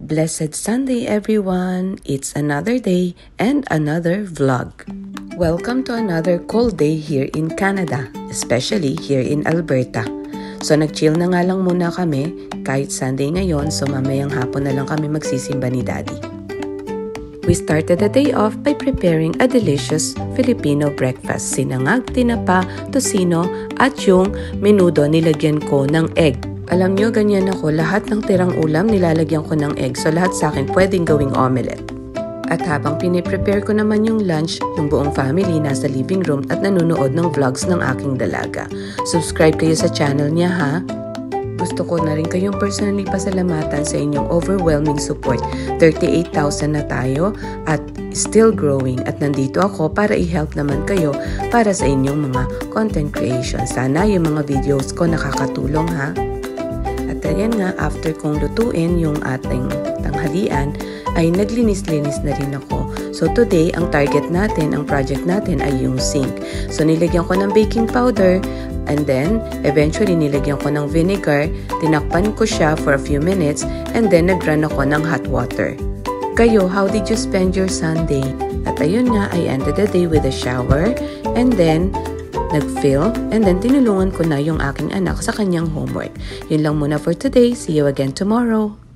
Blessed Sunday, everyone! It's another day and another vlog. Welcome to another cold day here in Canada, especially here in Alberta. So nag-chill na nga lang muna kami kahit Sunday ngayon, so mamayang hapon na lang kami magsisimba ni Daddy. We started the day off by preparing a delicious Filipino breakfast. Sinangag, tinapa, tosino at yung menudo nilagyan ko ng egg. Alam nyo, ganyan ako. Lahat ng tirang ulam nilalagyan ko ng egg. So lahat sa akin pwedeng gawing omelette. At habang piniprepare ko naman yung lunch, yung buong family nasa living room at nanonood ng vlogs ng aking dalaga. Subscribe kayo sa channel niya, ha? Gusto ko na rin kayong personally pasalamatan sa inyong overwhelming support. 38,000 na tayo at still growing. At nandito ako para i-help naman kayo para sa inyong mga content creation. Sana yung mga videos ko nakakatulong, ha? At ayan nga, after kong lutuin yung ating tanghalian, ay naglinis-linis na rin ako. So today, ang target natin, ang project natin ay yung sink. So nilagyan ko ng baking powder, and then eventually nilagyan ko ng vinegar, tinakpan ko siya for a few minutes, and then nag-run ako ng hot water. Kayo, how did you spend your Sunday? At ayun nga, I ended the day with a shower, and then nag-film, and then tinulungan ko na yung aking anak sa kanyang homework. Yun lang muna for today. See you again tomorrow.